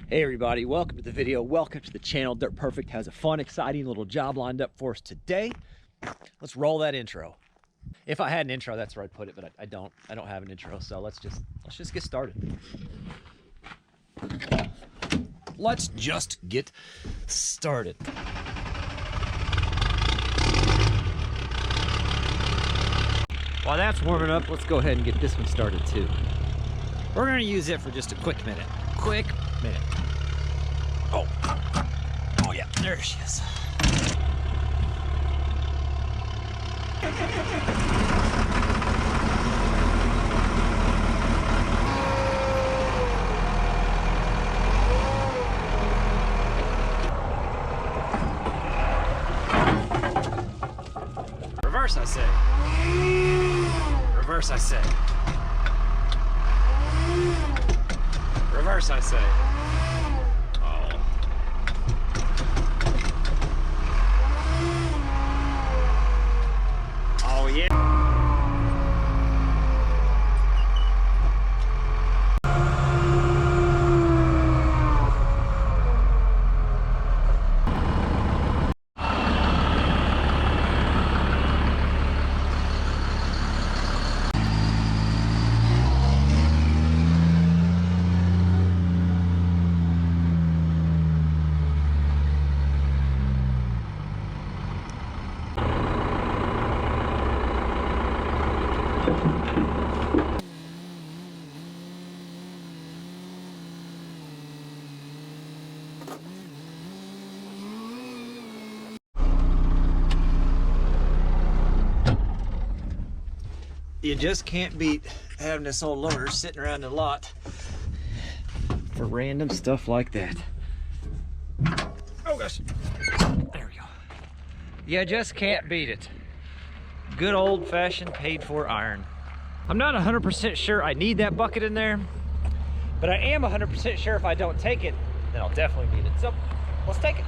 Hey everybody, welcome to the video. Welcome to the channel. Dirt Perfect has a fun, exciting little job lined up for us today. Let's roll that intro. If I had an intro, that's where I'd put it, but I don't have an intro, so let's just get started. Let's just get started. While that's warming up, let's go ahead and get this one started too. We're gonna use it for just a quick minute. Oh yeah, there she is. Reverse, I say. Reverse, I say. Reverse, I say. Oh yeah. You just can't beat having this old loader sitting around the lot for random stuff like that. Oh gosh, there we go. You just can't beat it. Good old-fashioned paid-for iron. I'm not 100% sure I need that bucket in there, but I am 100% sure if I don't take it, then I'll definitely need it. So let's take it.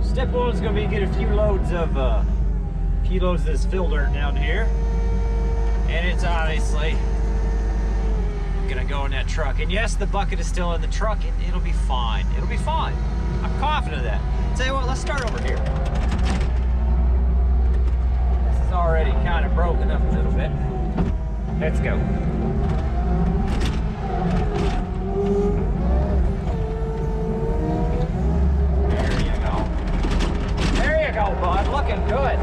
Step one is going to be get a few loads of this fill dirt down here, and it's obviously going to go in that truck. And yes, the bucket is still in the truck, and it'll be fine. It'll be fine. I'm confident of that. Tell you what, let's start over here. This is already kind of broken up a little bit. Let's go. Go, bud. Looking good.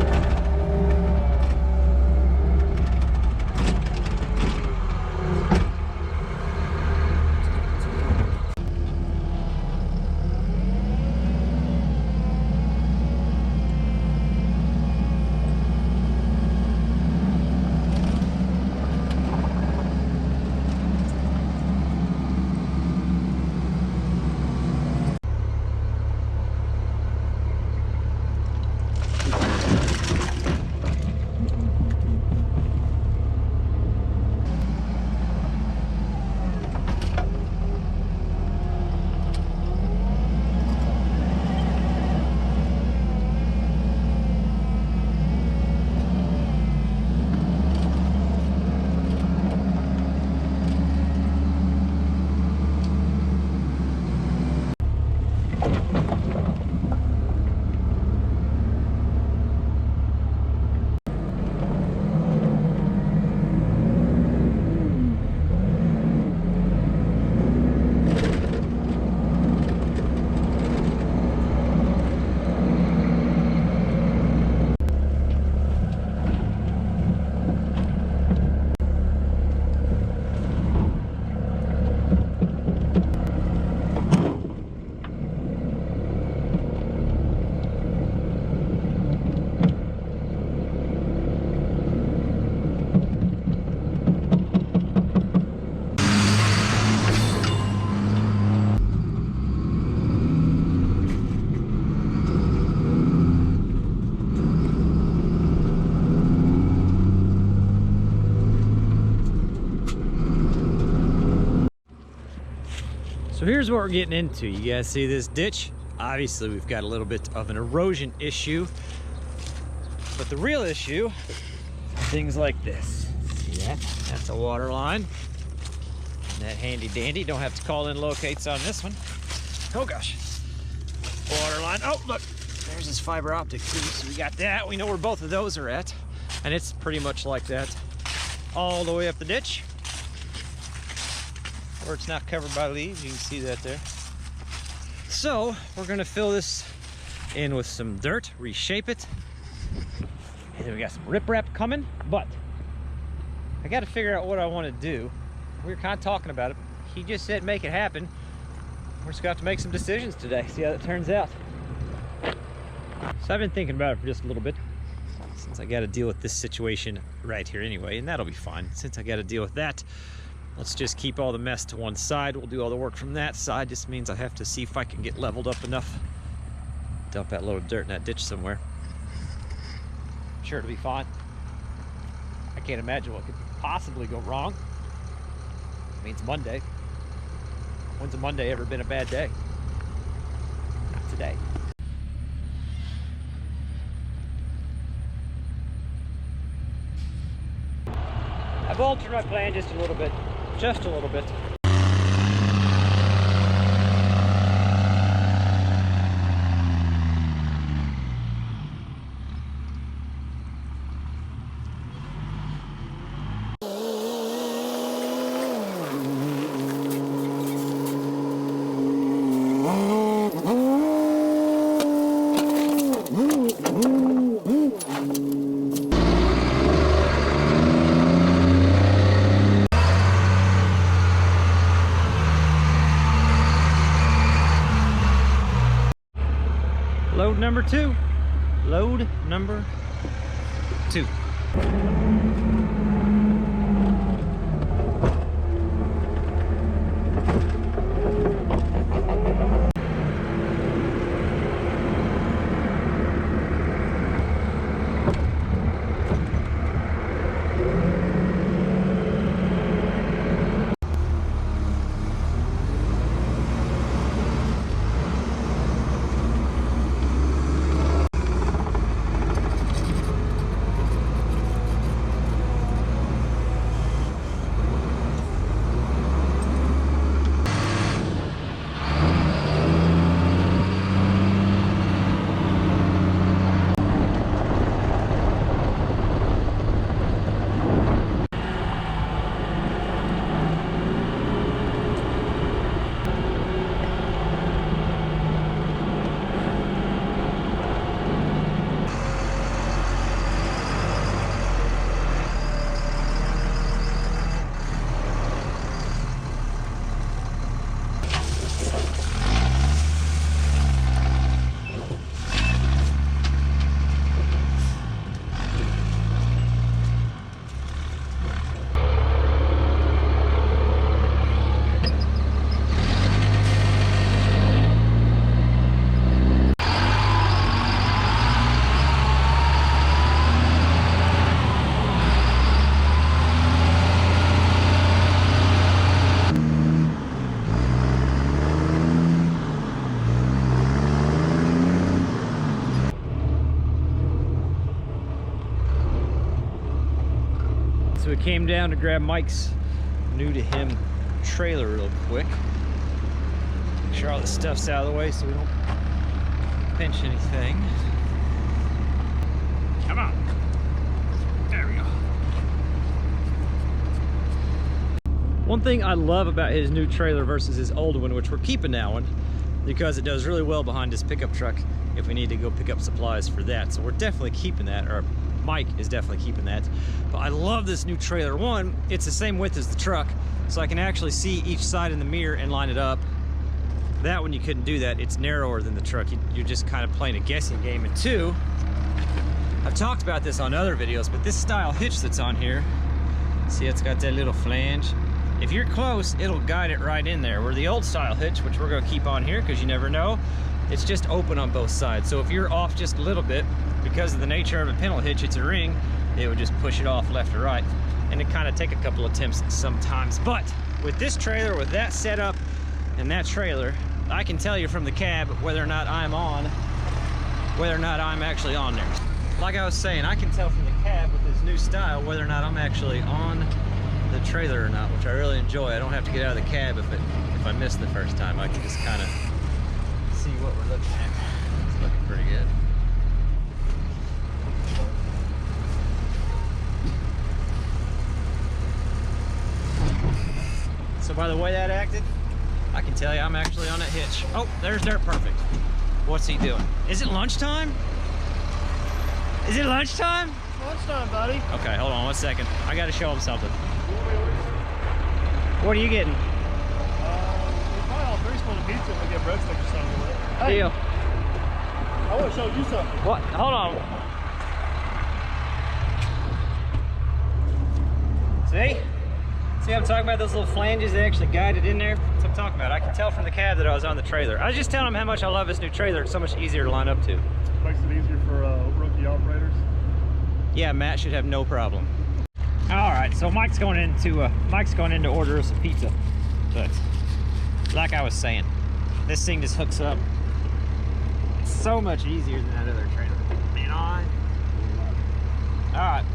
So here's what we're getting into. You guys see this ditch? Obviously we've got a little bit of an erosion issue, but the real issue, things like this. See that? That's a water line. And that handy dandy, don't have to call in locates on this one. Oh gosh. Water line, oh look, there's this fiber optic too, so we got that. We know where both of those are at, and it's pretty much like that all the way up the ditch. Where it's not covered by leaves, you can see that there. So we're gonna fill this in with some dirt, reshape it, and then we got some riprap coming, but I gotta figure out what I wanna do. We were kind of talking about it. He just said make it happen. We're just gonna have to make some decisions today, see how that turns out. So I've been thinking about it for just a little bit, since I gotta deal with this situation right here anyway, and that'll be fine. Since I gotta deal with that, let's just keep all the mess to one side. We'll do all the work from that side. Just means I have to see if I can get leveled up enough. Dump that load of dirt in that ditch somewhere. I'm sure it'll be fine. I can't imagine what could possibly go wrong. I mean, it's Monday. When's a Monday ever been a bad day? Not today. I've altered my plan just a little bit. Just a little bit. Load number two. Load number two. So we came down to grab Mike's new to him trailer real quick. Make sure all the stuff's out of the way so we don't pinch anything. Come on. There we go. One thing I love about his new trailer versus his old one, which we're keeping that one, because it does really well behind his pickup truck if we need to go pick up supplies for that. So we're definitely keeping that, or Mike is definitely keeping that. But I love this new trailer. One, it's the same width as the truck, so I can actually see each side in the mirror and line it up. That one you couldn't do that. It's narrower than the truck. You're just kind of playing a guessing game. And two, I've talked about this on other videos, but this style hitch that's on here, see it's got that little flange. If you're close, it'll guide it right in there. Where the old style hitch, which we're gonna keep on here because you never know, it's just open on both sides. So if you're off just a little bit, because of the nature of a pintle hitch, it's a ring, it would just push it off left or right. And it kind of take a couple attempts sometimes. But with this trailer, with that setup, And that trailer, I can tell you from the cab whether or not I'm actually on there. Like I was saying, I can tell from the cab with this new style whether or not I'm actually on the trailer or not, which I really enjoy. I don't have to get out of the cab if I miss the first time. I can just kind of see what we're looking at. It's looking pretty good. So by the way that acted, I can tell you I'm actually on that hitch. Oh, there's Dirt Perfect. What's he doing? Is it lunchtime? Is it lunchtime? Lunchtime, buddy. Okay, hold on 1 second. I gotta show him something. What are you getting? We probably all three split a pizza and we get breadsticks or something with it. Hey, Deal. I want to show you something. What? Hold on. See? See what I'm talking about? Those little flanges that actually guided in there? That's what I'm talking about. I can tell from the cab that I was on the trailer. I was just telling him how much I love this new trailer. It's so much easier to line up to. Makes it easier for rookie operators. Yeah, Matt should have no problem. All right, so Mike's going in to order us a pizza. But like I was saying, this thing just hooks up. It's so much easier than that other trailer. Man, all right.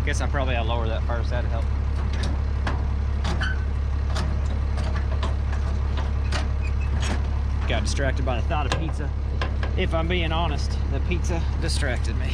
Guess I probably ought to lower that first. That'd help. Got distracted by the thought of pizza. If I'm being honest, the pizza distracted me.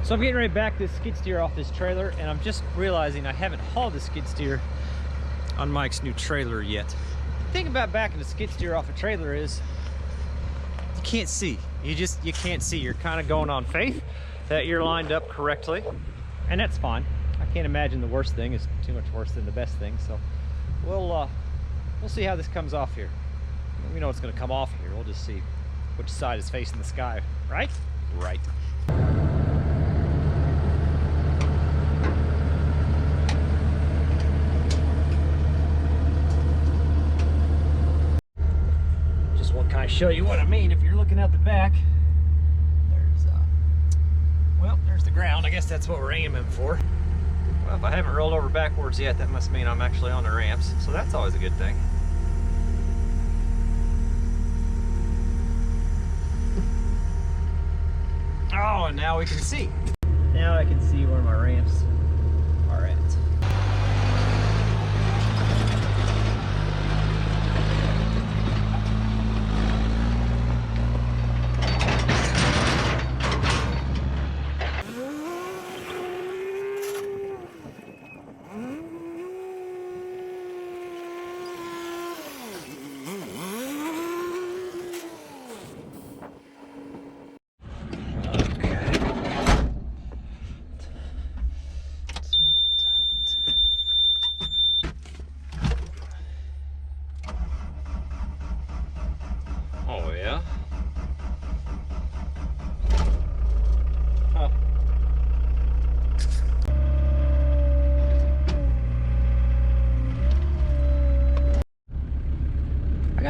So I'm getting ready to back this skid steer off this trailer, and I'm just realizing I haven't hauled the skid steer on Mike's new trailer yet. The thing about backing the skid steer off a trailer is you can't see. You can't see. You're kind of going on faith that you're lined up correctly, and that's fine. I can't imagine the worst thing is too much worse than the best thing. So we'll see how this comes off here. We know it's going to come off here. We'll just see which side is facing the sky, right? Right. I show you what I mean. If you're looking out the back, there's the ground. I guess that's what we're aiming for. Well, if I haven't rolled over backwards yet, that must mean I'm actually on the ramps, so that's always a good thing. Oh, and now we can see. Now I can see where my ramps are at.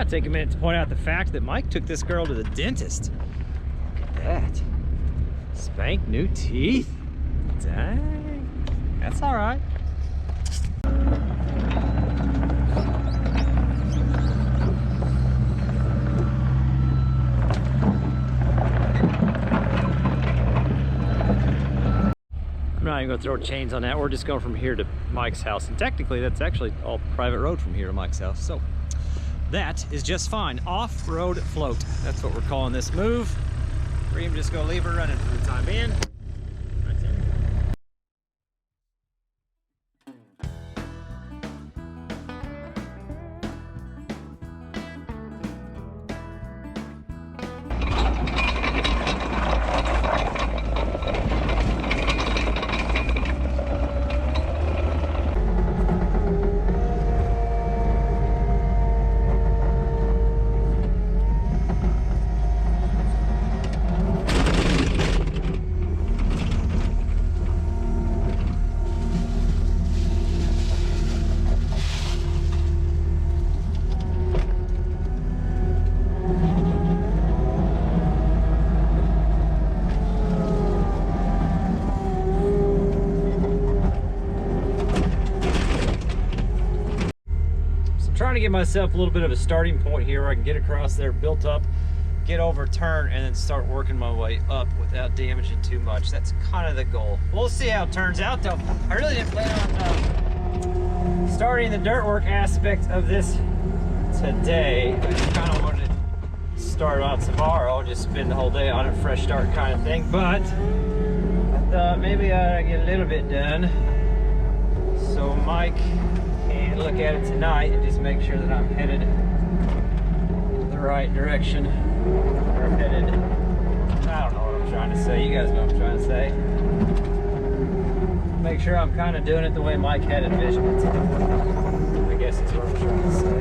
gotta take a minute to point out the fact that Mike took this girl to the dentist. Look at that. Spank new teeth. Dang. That's all right. I'm not even gonna throw chains on that. We're just going from here to Mike's house. And technically that's actually all private road from here to Mike's house. So that is just fine. Off-road float. That's what we're calling this move. We're even just gonna leave her running for the time being. Right there. Trying to give myself a little bit of a starting point here where I can get across there, built up, get over, turn, and then start working my way up without damaging too much. That's kind of the goal. We'll see how it turns out though. I really didn't plan on starting the dirt work aspect of this today. I just kind of wanted to start on tomorrow, just spend the whole day on a fresh start kind of thing, but I thought maybe I'd get a little bit done so Mike can look at it tonight and just make sure that I'm headed the right direction, or I'm headed, I don't know what I'm trying to say, you guys know what I'm trying to say. Make sure I'm kind of doing it the way Mike had envisioned it. I guess that's what I'm trying to say.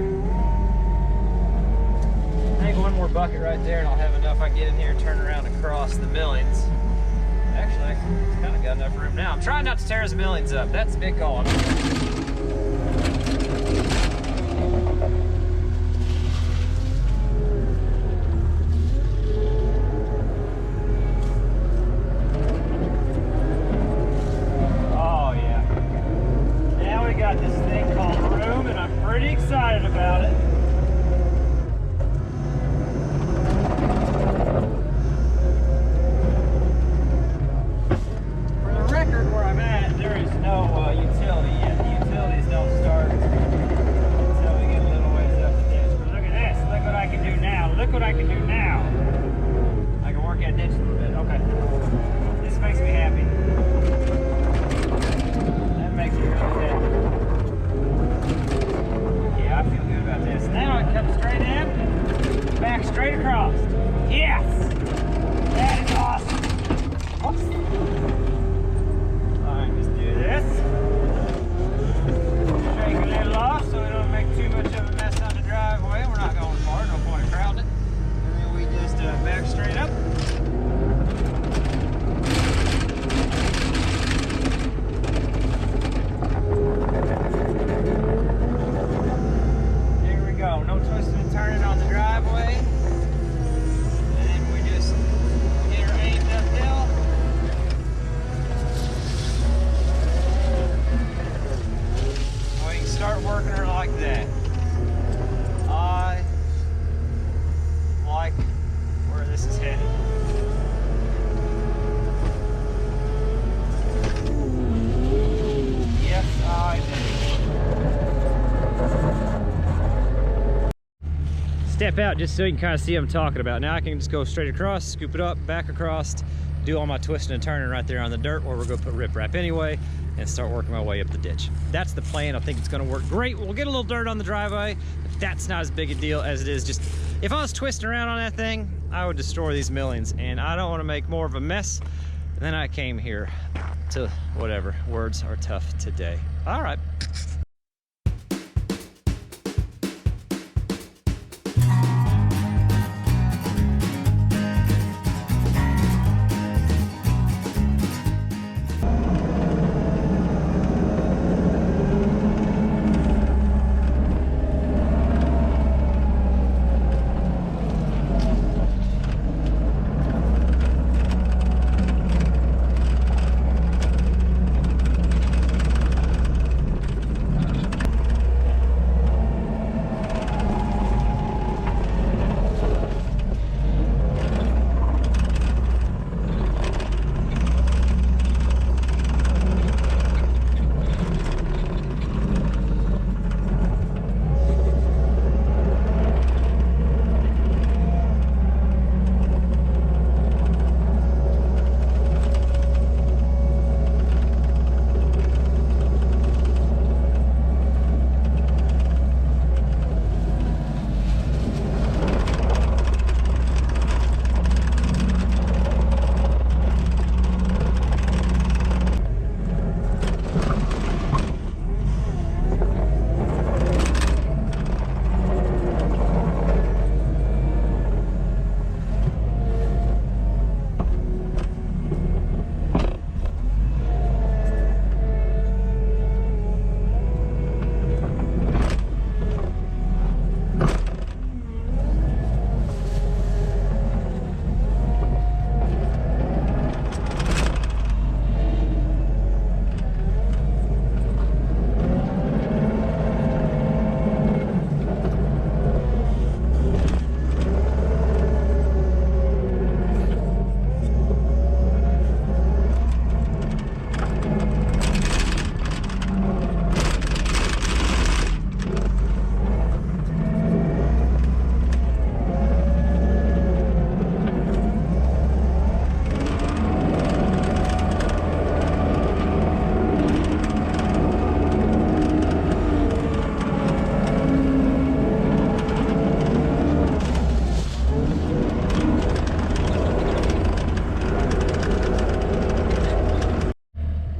I think one more bucket right there and I'll have enough. I can get in here and turn around and cross the millings. Actually, it's kind of got enough room now. I'm trying not to tear his millings up. That's a big goal. Excited about it. For the record, where I'm at, there is no utility yet. The utilities don't start until we get a little ways up the ditch. But look at this. Look what I can do now. Look what I can do now. I can work that ditch a little bit. Okay. This makes me happy. That makes me really happy. I feel good about this. Now I come straight in, back straight across. Yes! That is awesome. Oops. Alright, just do this. Shake a little off so we don't make too much of a mess on the driveway. We're not going far, no point in crowding it. And then we just back straight up. No twisting and turning on the driveway. And then we just get her aimed uphill. We can start working her like that. I like where this is headed. Yes, I do. Step out just so you can kind of see what I'm talking about. Now I can just go straight across, scoop it up, back across, do all my twisting and turning right there on the dirt where we're going to put riprap anyway, and start working my way up the ditch. That's the plan. I think it's going to work great. We'll get a little dirt on the driveway, but that's not as big a deal as it is just, if I was twisting around on that thing, I would destroy these millings, and I don't want to make more of a mess than I came here to. Whatever. Words are tough today. All right.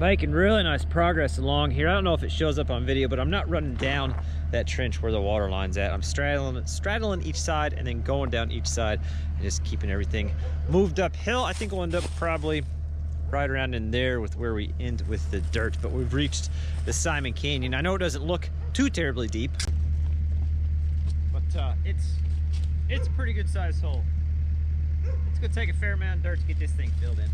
Making really nice progress along here. I don't know if it shows up on video, but I'm not running down that trench where the water line's at. I'm straddling each side and then going down each side and just keeping everything moved uphill. I think we'll end up probably right around in there with where we end with the dirt, but we've reached the Simon Canyon. I know it doesn't look too terribly deep, but it's a pretty good sized hole. It's gonna take a fair amount of dirt to get this thing filled in.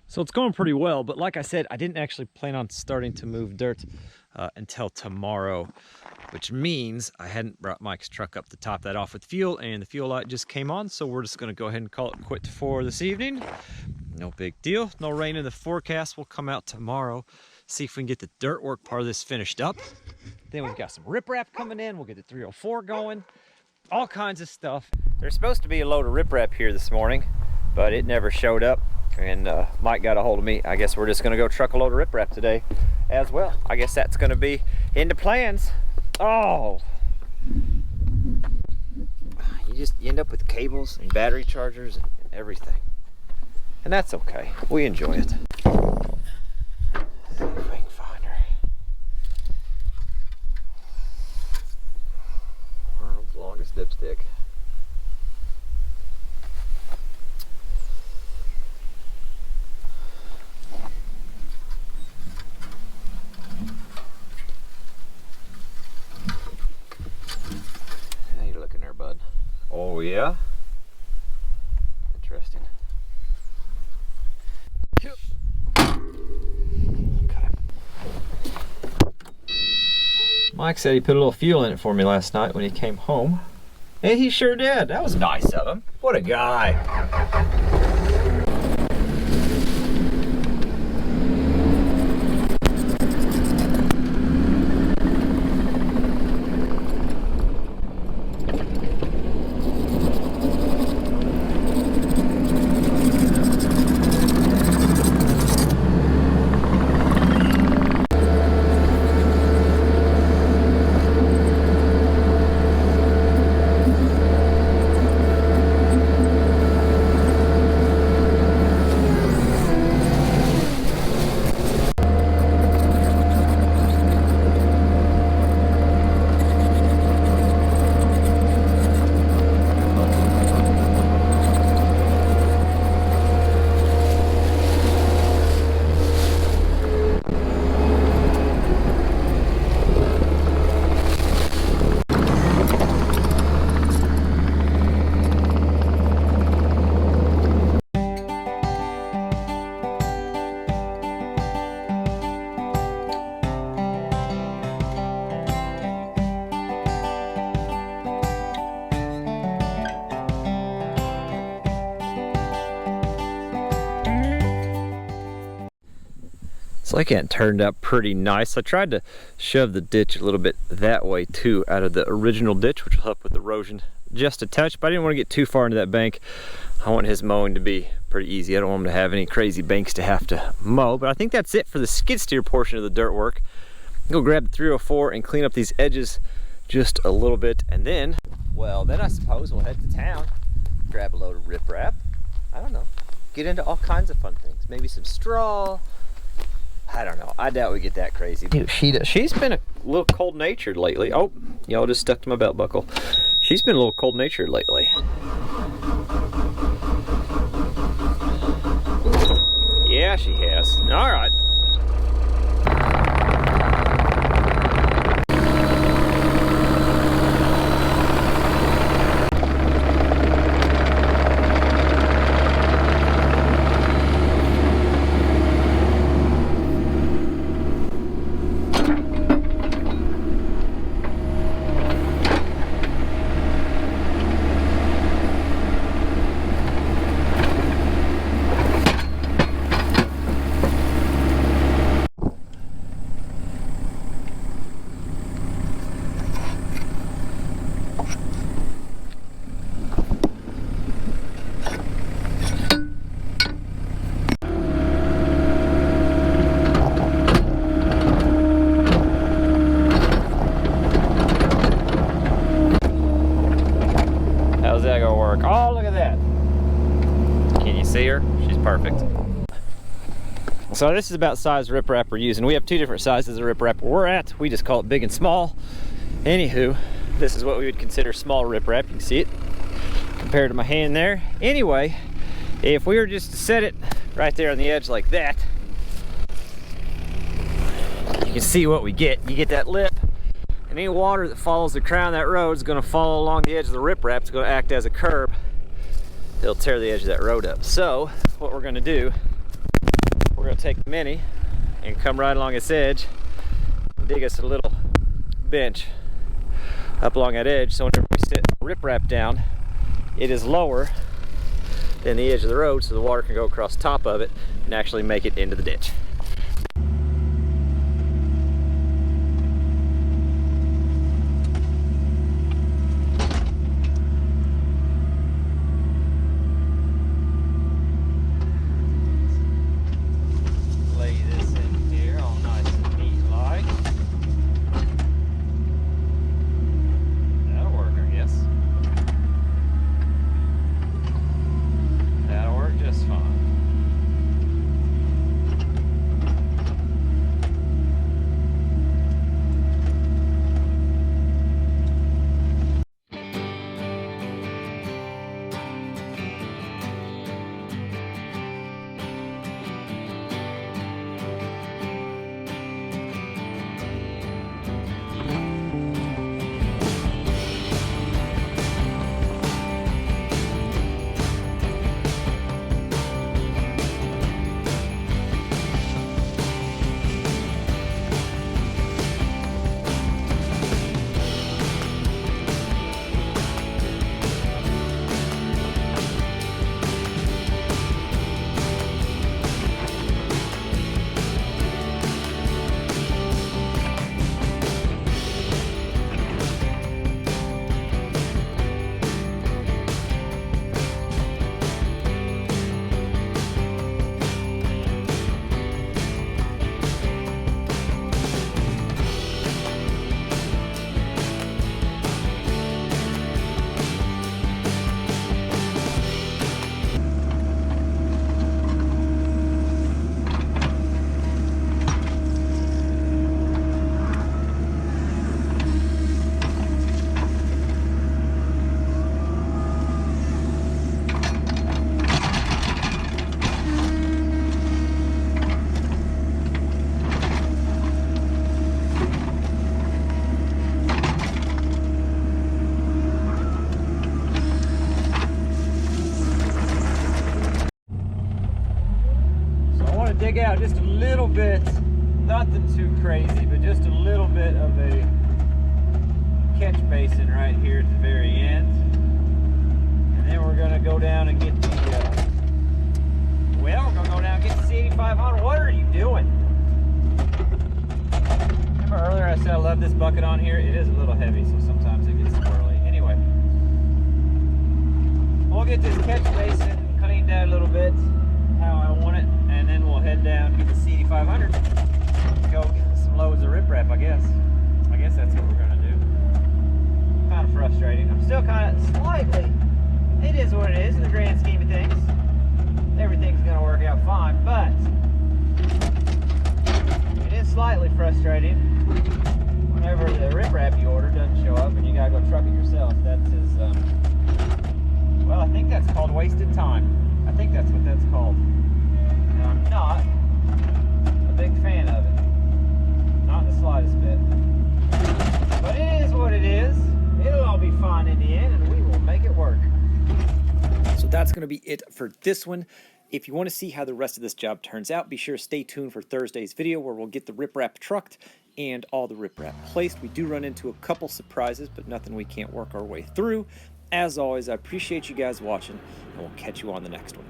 So it's going pretty well, but like I said, I didn't actually plan on starting to move dirt until tomorrow, which means I hadn't brought Mike's truck up to top that off with fuel, and the fuel light just came on, so we're just gonna go ahead and call it quit for this evening. No big deal, no rain in the forecast. We'll come out tomorrow, see if we can get the dirt work part of this finished up. Then we've got some riprap coming in, we'll get the 304 going, all kinds of stuff. There's supposed to be a load of riprap here this morning, but it never showed up. And Mike got a hold of me. I guess we're just gonna go truck a load of riprap today as well. I guess that's gonna be in the plans. Oh, you end up with cables and battery chargers and everything, and that's okay. We enjoy it. See if we can find her. World's longest dipstick. Oh yeah? Interesting. Okay. Mike said he put a little fuel in it for me last night when he came home. And he sure did. That was nice of him. What a guy. It's like it turned out pretty nice. I tried to shove the ditch a little bit that way too, out of the original ditch, which will help with erosion just a touch, but I didn't want to get too far into that bank. I want his mowing to be pretty easy. I don't want him to have any crazy banks to have to mow, but I think that's it for the skid steer portion of the dirt work. Go grab the 304 and clean up these edges just a little bit, and then, well, then I suppose we'll head to town, grab a load of riprap. I don't know, get into all kinds of fun things. Maybe some straw. I don't know. I doubt we get that crazy. Dude, she's been a little cold-natured lately. Oh, y'all just stuck to my belt buckle. She's been a little cold-natured lately. Yeah, she has. All right. Oh, look at that. Can you see her? She's perfect. So this is about size riprap we're using. We have two different sizes of riprap we're at. We just call it big and small. Anywho, this is what we would consider small riprap. You can see it compared to my hand there. Anyway, if we were just to set it right there on the edge like that, you can see what we get. You get that lip, and any water that follows the crown of that road is going to follow along the edge of the riprap. It's going to act as a curb. It'll tear the edge of that road up. So what we're going to do, we're going to take the Mini and come right along its edge and dig us a little bench up along that edge, so whenever we sit riprap down, it is lower than the edge of the road, so the water can go across top of it and actually make it into the ditch. Dig out just a little bit, nothing too crazy, but just a little bit of a catch basin right here at the very end. And then we're gonna go down and get the, well, we're gonna go down and get the C8500. What are you doing? I said I love this bucket on here. It is a little heavy, so sometimes it gets swirly. Anyway, we'll get this catch basin cleaned out a little bit, how I want it, and then we'll head down to the C8500. Go get some loads of riprap, I guess. I guess that's what we're gonna do. Kind of frustrating. I'm still kind of slightly, it is what it is in the grand scheme of things. Everything's gonna work out fine, but it is slightly frustrating whenever the riprap you order doesn't show up and you gotta go truck it yourself. That is, well, I think that's called wasted time. I think that's what that's called. And I'm not a big fan of it. Not the slightest bit. But it is what it is. It'll all be fine in the end, and we will make it work. So that's going to be it for this one. If you want to see how the rest of this job turns out, be sure to stay tuned for Thursday's video where we'll get the riprap trucked and all the riprap placed. We do run into a couple surprises, but nothing we can't work our way through. As always, I appreciate you guys watching, and we'll catch you on the next one.